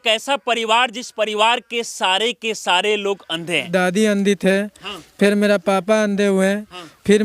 एक ऐसा परिवार जिस परिवार के सारे लोग अंधे हैं। दादी अंधी थे, हाँ। फिर मेरा पापा अंधे हुए, हाँ। फिर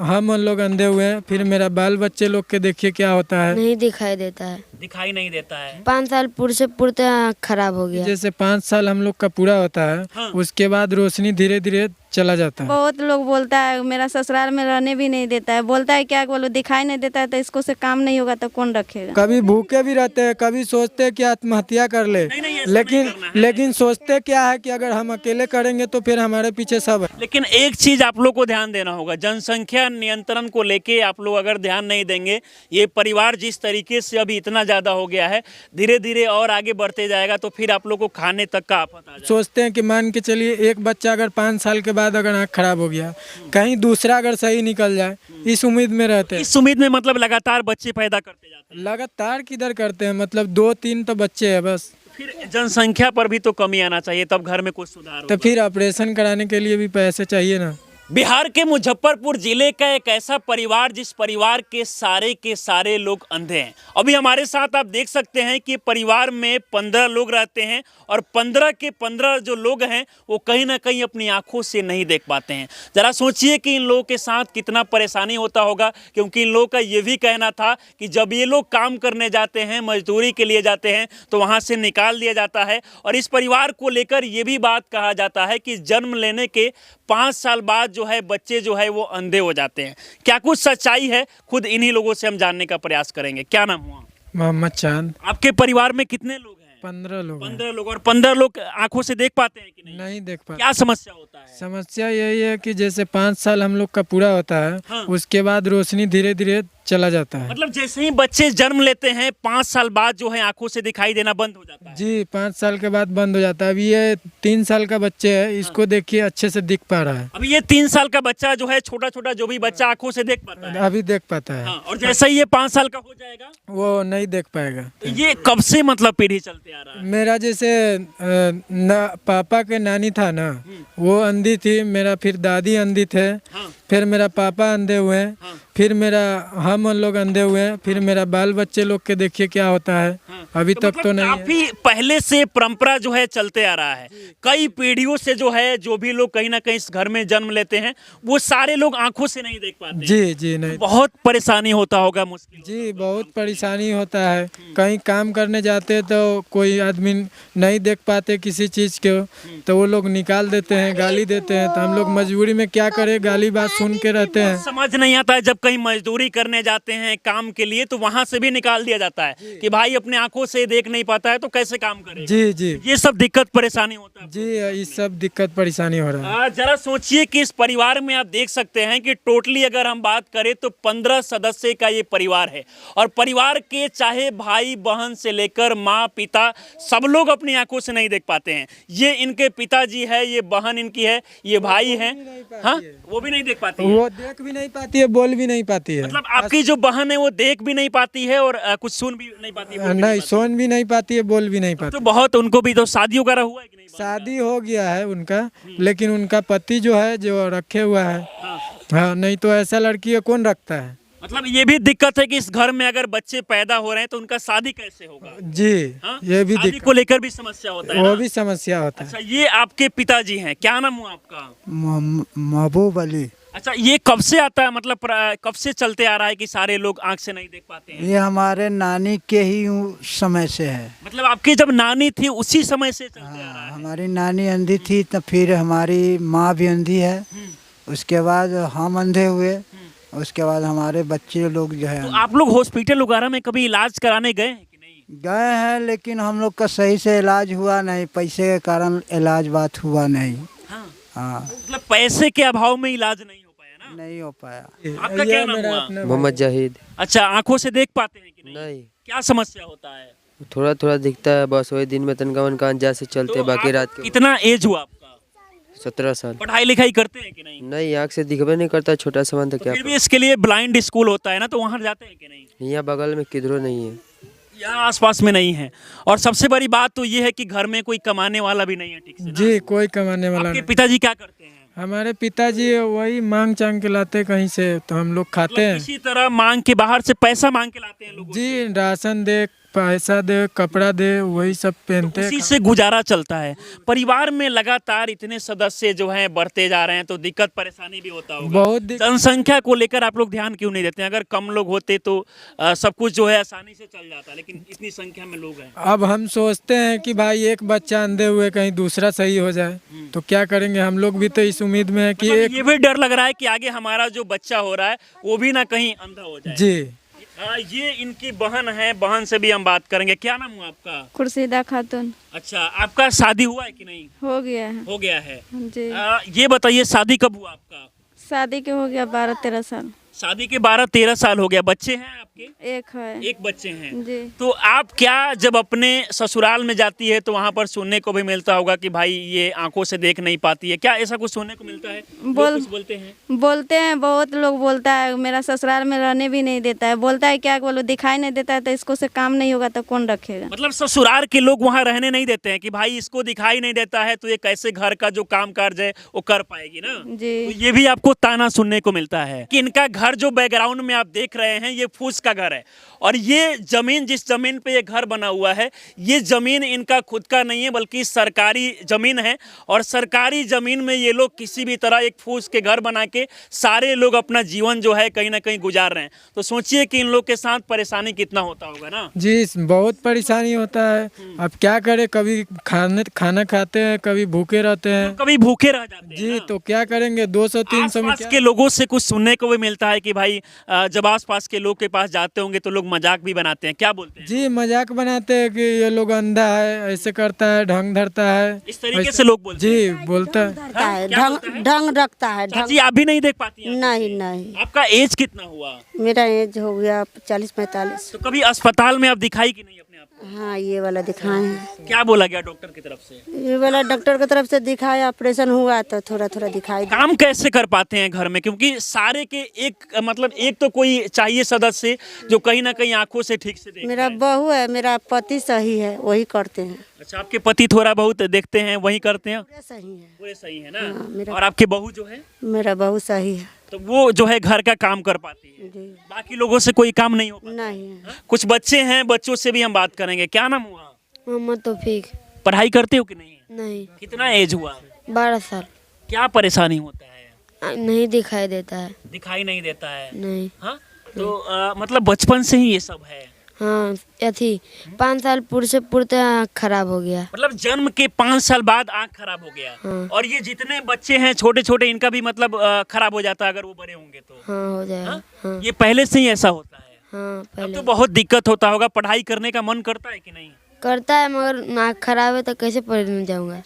हम लोग अंधे हुए, फिर मेरा बाल बच्चे लोग के देखिए क्या होता है। नहीं दिखाई देता है। दिखाई नहीं देता है। 5 साल पूर्ते आँख खराब हो गया। जैसे 5 साल हम लोग का पूरा होता है, हाँ। उसके बाद रोशनी धीरे धीरे चला जाता है। बहुत लोग बोलता है मेरा ससुराल में रहने भी नहीं देता है, बोलता है क्या बोलो दिखाई नहीं देता है तो इसको से काम नहीं होगा तो कौन रखेगा। कभी भूखे भी रहते हैं, कभी सोचते हैं कि आत्महत्या कर ले, नहीं, ऐसा नहीं करना है। लेकिन सोचते क्या है कि अगर हम अकेले करेंगे तो फिर हमारे पीछे सब है। लेकिन एक चीज आप लोग को ध्यान देना होगा, जनसंख्या नियंत्रण को लेके आप लोग अगर ध्यान नहीं देंगे, ये परिवार जिस तरीके से अभी इतना ज्यादा हो गया है, धीरे धीरे और आगे बढ़ते जाएगा तो फिर आप लोग को खाने तक का आफत आ जाएगा। सोचते हैं कि मान के चलिए एक बच्चा अगर 5 साल के बाद अगर आँख खराब हो गया, कहीं दूसरा अगर सही निकल जाए, इस उम्मीद में रहते हैं। इस उम्मीद में मतलब लगातार बच्चे पैदा करते जाते हैं। लगातार किधर करते हैं, मतलब 2-3 तो बच्चे हैं बस। फिर जनसंख्या पर भी तो कमी आना चाहिए, तब घर में कुछ सुधार तो होगा। फिर ऑपरेशन कराने के लिए भी पैसे चाहिए ना। बिहार के मुजफ्फरपुर जिले का एक ऐसा परिवार जिस परिवार के सारे लोग अंधे हैं। अभी हमारे साथ आप देख सकते हैं कि परिवार में 15 लोग रहते हैं और 15 के 15 जो लोग हैं वो कहीं ना कहीं अपनी आंखों से नहीं देख पाते हैं। जरा सोचिए कि इन लोगों के साथ कितना परेशानी होता होगा, क्योंकि इन लोगों का ये भी कहना था कि जब ये लोग काम करने जाते हैं, मजदूरी के लिए जाते हैं, तो वहाँ से निकाल दिया जाता है। और इस परिवार को लेकर ये भी बात कहा जाता है कि जन्म लेने के 5 साल बाद जो है बच्चे जो है वो अंधे हो जाते हैं। क्या कुछ सच्चाई है, खुद इन्हीं लोगों से हम जानने का प्रयास करेंगे। क्या नाम हुआ? मोहम्मद चांद। आपके परिवार में कितने लोग हैं? 15 लोग हैं। 15 लोग। और 15 लोग आंखों से देख पाते हैं कि नहीं? नहीं देख पाते। क्या समस्या होता है? समस्या यही है कि जैसे 5 साल हम लोग का पूरा होता है, हाँ। उसके बाद रोशनी धीरे धीरे चला जाता है। मतलब जैसे ही बच्चे जन्म लेते हैं 5 साल बाद जो है आंखों से दिखाई देना बंद हो जाता है। जी, 5 साल के बाद बंद हो जाता है। अभी ये 3 साल का बच्चे है, इसको देखिए अच्छे से दिख पा रहा है। अभी ये 3 साल का बच्चा जो है, छोटा छोटा जो भी बच्चा आंखों से देख पाता है, अभी देख पाता है। हाँ। और जैसे ही ये 5 साल का हो जाएगा वो नहीं देख पाएगा। तो ये कब से मतलब पीढ़ी चलते आ रहा है? मेरा जैसे पापा के नानी था ना, वो अंधी थी, मेरा फिर दादी अंधी थे, हाँ। फिर मेरा पापा अंधे हुए, हाँ। फिर हम लोग अंधे हुए, फिर मेरा बाल बच्चे लोग के देखिए क्या होता है। हाँ। अभी तक मतलब तो नहीं है। काफी पहले से परंपरा जो है चलते आ रहा है। कई पीढ़ियों से जो है, जो भी लोग कहीं ना कहीं इस घर में जन्म लेते हैं, वो सारे लोग आंखों से नहीं देख पाते। जी जी नहीं। बहुत परेशानी होता होगा, मुश्किल जी बहुत परेशानी होता है। कहीं काम करने जाते तो कोई आदमी नहीं देख पाते किसी चीज़ को, तो वो लोग निकाल देते हैं, गाली देते हैं, तो हम लोग मजबूरी में क्या करें, गाली बात सुन के रहते हैं। समझ नहीं आता है। जब कहीं मजदूरी करने जाते हैं काम के लिए, तो वहां से भी निकाल दिया जाता है कि भाई अपने आंखों से देख नहीं पाता है तो कैसे काम करेगा। जी जी ये सब दिक्कत परेशानी होता है। जी, ये सब दिक्कत परेशानी हो रहा है। जरा सोचिए कि इस परिवार में आप देख सकते हैं कि टोटली अगर हम बात करें तो 15 सदस्य का ये परिवार है। और परिवार के चाहे भाई बहन से लेकर माँ पिता, सब लोग अपनी आंखों से नहीं देख पाते हैं। ये इनके पिताजी है, ये बहन इनकी है, ये भाई है, हाँ, वो भी नहीं देख पाती है। वो देख भी नहीं पाती है, बोल भी नहीं पाती है। मतलब आपकी जो बहन है वो देख भी नहीं पाती है और कुछ सुन भी नहीं पाती है, बोल भी नहीं, पाती सुन भी नहीं पाती है, बोल भी नहीं है। तो पाती। बहुत उनको भी तो शादी वगैरह हुआ है कि नहीं? शादी हो गया है उनका, लेकिन उनका पति जो है जो रखे हुआ है। हाँ। हाँ, नहीं तो ऐसा लड़की है कौन रखता है। मतलब ये भी दिक्कत है कि इस घर में अगर बच्चे पैदा हो रहे हैं तो उनका शादी कैसे होगा? जी, हाँ? ये भी शादी को लेकर भी समस्या होता है वो ना? भी समस्या होता है। अच्छा, ये आपके पिताजी हैं, क्या नाम हुआ आपका? महबूब अली। अच्छा, ये कब से आता है, मतलब कब से चलते आ रहा है कि सारे लोग आंख से नहीं देख पाते हैं? ये हमारे नानी के ही समय से है। मतलब आपकी जब नानी थी उसी समय से चलते आ रहा है? हमारी नानी अंधी थी, तो फिर हमारी माँ भी अंधी है, उसके बाद हम अंधे हुए, उसके बाद हमारे बच्चे लोग जो है तो आप लोग हॉस्पिटल वगैरह में कभी इलाज कराने गए हैं कि नहीं? गए हैं, लेकिन हम लोग का सही से इलाज हुआ नहीं, पैसे के कारण इलाज बात हुआ नहीं। हाँ। हाँ, मतलब पैसे के अभाव में इलाज नहीं हो पाया ना? नहीं हो पाया। आपका क्या नाम हुआ? मोहम्मद जाहिद। अच्छा, आंखों से देख पाते हैं कि नहीं? नहीं, क्या समस्या होता है? थोड़ा थोड़ा दिखता है बस, वही दिन में तनका वनका अंजाद से चलते तो हैं, बाकी आप रात के कितना एज हुआ आपका? 17 साल। पढ़ाई लिखाई करते हैं कि नहीं? नहीं, आँख से दिखबे नहीं करता, छोटा सामान तो क्या फिर भी इसके लिए ब्लाइंड स्कूल होता है ना, तो वहाँ जाते हैं कि नहीं? यहाँ बगल में किधरों नहीं है। यहाँ आसपास में नहीं है। और सबसे बड़ी बात तो ये है कि घर में कोई कमाने वाला भी नहीं है ठीक से ना? जी, कोई कमाने वाला आपके नहीं। पिताजी क्या करते हैं? हमारे पिताजी वही मांग चांग के लाते कहीं से, तो हम लोग खाते मतलब हैं। किसी तरह मांग के, बाहर से पैसा मांग के लाते हैं लोग? जी, राशन दे पैसा दे, कपड़ा दे, वही सब पहनते हैं। उसी से गुजारा चलता है। परिवार में लगातार इतने सदस्य जो हैं बढ़ते जा रहे हैं तो दिक्कत परेशानी भी होता होगा। बहुत जनसंख्या को लेकर आप लोग ध्यान क्यों नहीं देते हैं? अगर कम लोग होते तो सब कुछ जो है आसानी से चल जाता, लेकिन इतनी संख्या में लोग हैं। अब हम सोचते हैं कि भाई एक बच्चा अंधे हुए कहीं दूसरा सही हो जाए, तो क्या करेंगे? हम लोग भी तो इस उम्मीद में है कि मतलब एक ये भी डर लग रहा है कि आगे हमारा जो बच्चा हो रहा है वो भी ना कहीं अंधा हो जाए। जी ये इनकी बहन है, बहन से भी हम बात करेंगे। क्या नाम हुआ आपका? खुर्शीदा खातून। अच्छा, आपका शादी हुआ है कि नहीं? हो गया है हो गया है। जी। ये बताइए शादी कब हुआ आपका? शादी के हो गया 12-13 साल। शादी के 12-13 साल हो गया। बच्चे हैं आपके? एक है। एक बच्चे हैं। जी। तो आप क्या जब अपने ससुराल में जाती है तो वहाँ पर सुनने को भी मिलता होगा कि भाई ये आंखों से देख नहीं पाती है, क्या ऐसा कुछ सुनने को मिलता है? लोग कुछ बोलते हैं? बहुत लोग बोलता है। मेरा ससुराल में रहने भी नहीं देता है। बोलता है क्या बोलो, दिखाई नहीं देता है तो इसको से काम नहीं होगा तो कौन रखेगा। मतलब ससुराल के लोग वहाँ रहने नहीं देते हैं कि भाई इसको दिखाई नहीं देता है तो ये कैसे घर का जो काम काज है वो कर पाएगी ना? जी। तो ये भी आपको ताना सुनने को मिलता है कि इनका घर जो बैकग्राउंड में आप देख रहे हैं ये फूस का घर है, और ये जमीन, जिस जमीन पे ये घर बना हुआ है, ये जमीन इनका खुद का नहीं है बल्कि सरकारी जमीन है। और सरकारी जमीन में ये लोग किसी भी तरह एक फूस के घर बना के सारे लोग अपना जीवन जो है कहीं ना कहीं गुजार रहे हैं। तो सोचिए कि इन लोग के साथ परेशानी कितना होता होगा ना? जी, बहुत परेशानी होता है। अब क्या करें, कभी खाना खाते हैं, कभी भूखे रहते हैं। तो कभी भूखे रह जाते हैं जी ना? तो क्या करेंगे? 200-300 में आसपास के लोगों से कुछ सुनने को भी मिलता है कि भाई जब आसपास के लोग के पास जाते होंगे तो लोग मजाक भी बनाते हैं, क्या बोलते हैं? जी मजाक बनाते हैं कि ये लोग अंधा है, ऐसे करता है, ढंग धरता है, इस तरीके से लोग बोलते हैं। जी बोलता है। है क्या बोलता है? ढंग रखता है चाची आप भी नहीं देख पाती हैं? नहीं आपका एज कितना हुआ? मेरा एज हो गया 40-45। तो कभी अस्पताल में आप दिखाई कि नहीं अपने आप को? हाँ ये वाला दिखाए हैं। क्या बोला गया डॉक्टर की तरफ से? ये वाला डॉक्टर की तरफ से दिखाया, ऑपरेशन हुआ तो थोड़ा थोड़ा दिखाई। काम कैसे कर पाते हैं घर में? क्योंकि सारे के एक मतलब एक तो कोई चाहिए सदस्य जो कहीं ना कहीं आंखों से ठीक से देख मेरा पाए। बहू है, मेरा पति सही है, वही करते हैं। अच्छा, आपके पति थोड़ा बहुत देखते हैं, वही करते हैं? पूरे सही है। पूरे सही है ना? हाँ, मेरा- और आपके बहू जो है मेरा बहू सही है। तो वो जो है घर का काम कर पाती है, जी बाकी लोगों से कोई काम नहीं हो पाता। नहीं है। कुछ बच्चे हैं, बच्चों से भी हम बात करेंगे। क्या नाम हुआ? मोहम्मद तौफीक। पढ़ाई करते हो कि नहीं? नहीं, कितना एज हुआ? 12 साल। क्या परेशानी होता है? नहीं दिखाई देता है। दिखाई नहीं देता है? नहीं। हाँ, तो मतलब बचपन से ही ये सब है? हाँ अथी 5 साल पूर्ते आँख खराब हो गया। मतलब जन्म के 5 साल बाद आंख खराब हो गया। हाँ। और ये जितने बच्चे हैं छोटे छोटे, इनका भी मतलब खराब हो जाता है अगर वो बड़े होंगे तो? हाँ हो जाएगा। हाँ? हाँ ये पहले से ही ऐसा होता है? हाँ अब पहले तो बहुत दिक्कत होता होगा। पढ़ाई करने का मन करता है कि नहीं? करता है, मगर आँख खराब है तो कैसे पढ़ने जाऊँगा?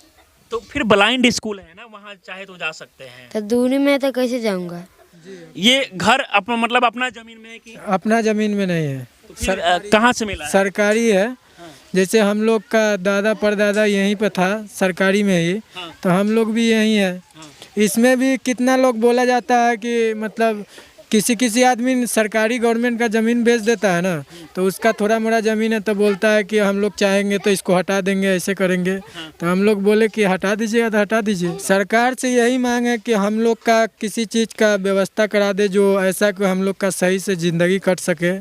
तो फिर ब्लाइंड स्कूल है ना, वहाँ चाहे तो जा सकते हैं। तो दूरी में है तो कैसे जाऊँगा? ये घर अपना मतलब अपना जमीन में है कि अपना जमीन में नहीं है, तो फिर कहाँ से मिला है? सरकारी है। जैसे हम लोग का दादा परदादा यहीं पे था, सरकारी में ही, हाँ। तो हम लोग भी यहीं है। हाँ। इसमें भी कितना लोग बोला जाता है कि मतलब किसी आदमी सरकारी गवर्नमेंट का ज़मीन बेच देता है ना, तो उसका थोड़ा मोड़ा ज़मीन है तो बोलता है कि हम लोग चाहेंगे तो इसको हटा देंगे, ऐसे करेंगे। तो हम लोग बोले कि हटा दीजिएगा तो हटा दीजिए। सरकार से यही मांग है कि हम लोग का किसी चीज़ का व्यवस्था करा दे जो ऐसा कि हम लोग का सही से ज़िंदगी कट सके।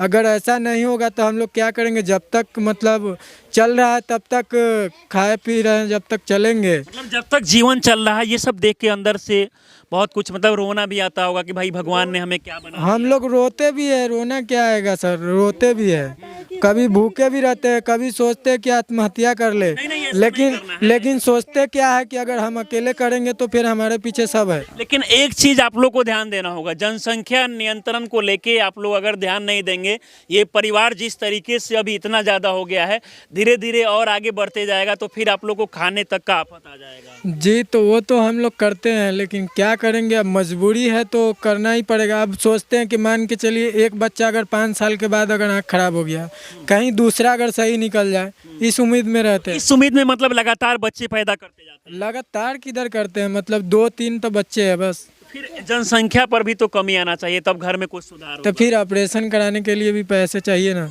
अगर ऐसा नहीं होगा तो हम लोग क्या करेंगे? जब तक मतलब चल रहा है तब तक खाए पी रहे हैं, जब तक चलेंगे। मतलब जब तक जीवन चल रहा है ये सब देख के अंदर से बहुत कुछ मतलब रोना भी आता होगा कि भाई भगवान ने हमें क्या बना हम लोग रोते भी है, रोना क्या आएगा सर, रोते भी है। कभी भूखे भी रहते हैं, कभी सोचते हैं कि आत्महत्या कर ले, नहीं, ऐसा लेकिन नहीं करना है। लेकिन सोचते क्या है कि अगर हम अकेले करेंगे तो फिर हमारे पीछे सब है। लेकिन एक चीज आप लोग को ध्यान देना होगा, जनसंख्या नियंत्रण को लेके आप लोग अगर ध्यान नहीं देंगे, ये परिवार जिस तरीके से अभी इतना ज़्यादा हो गया है, धीरे धीरे और आगे बढ़ते जाएगा तो फिर आप लोग को खाने तक का आफत आ जाएगा। जी तो वो तो हम लोग करते हैं, लेकिन क्या करेंगे? अब मजबूरी है तो करना ही पड़ेगा। अब सोचते हैं कि मान के चलिए एक बच्चा अगर 5 साल के बाद अगर आँख खराब हो गया, कहीं दूसरा अगर सही निकल जाए, इस उम्मीद में रहते हैं। इस उम्मीद में मतलब लगातार बच्चे पैदा करते जाते हैं। लगातार किधर करते हैं, मतलब 2-3 तो बच्चे हैं बस। फिर जनसंख्या पर भी तो कमी आना चाहिए, तब घर में कुछ सुधार तो होगा। फिर ऑपरेशन कराने के लिए भी पैसे चाहिए ना,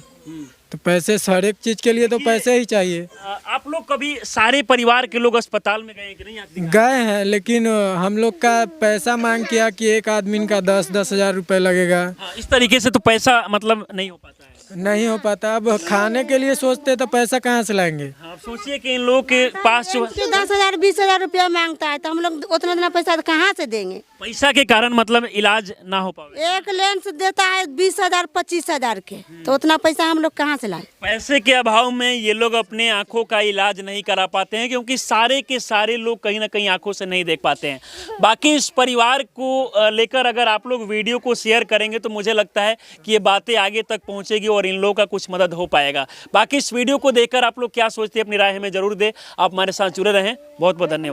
तो पैसे हर एक चीज़ के लिए तो पैसे ही चाहिए। आप लोग कभी सारे परिवार के लोग अस्पताल में गए कि नहीं? आखिर गए हैं, लेकिन हम लोग का पैसा मांग किया कि एक आदमी का 10-10 हज़ार रुपये लगेगा। इस तरीके से तो पैसा मतलब नहीं हो पाता है। नहीं हो पाता। अब खाने के लिए सोचते तो पैसा कहाँ से लाएंगे। आप सोचिए कि इन लोगों के पास जो 10,000 20,000 रुपया मांगता है तो हम लोग उतना पैसा कहाँ से देंगे। पैसा के कारण मतलब इलाज ना हो पावे। एक लेंस देता है 20,000 25,000 के, तो उतना पैसा हम लोग कहाँ से लाए। पैसे के अभाव में ये लोग अपने आंखों का इलाज नहीं करा पाते हैं, क्योंकि सारे के सारे लोग कहीं ना कहीं आंखों से नहीं देख पाते हैं। बाकी इस परिवार को लेकर अगर आप लोग वीडियो को शेयर करेंगे तो मुझे लगता है कि ये बातें आगे तक पहुंचेगी और इन लोगों का कुछ मदद हो पाएगा। बाकी इस वीडियो को देखकर आप लोग क्या सोचते हैं, अपनी राय हमें जरूर दें। आप हमारे साथ जुड़े रहें। बहुत बहुत धन्यवाद।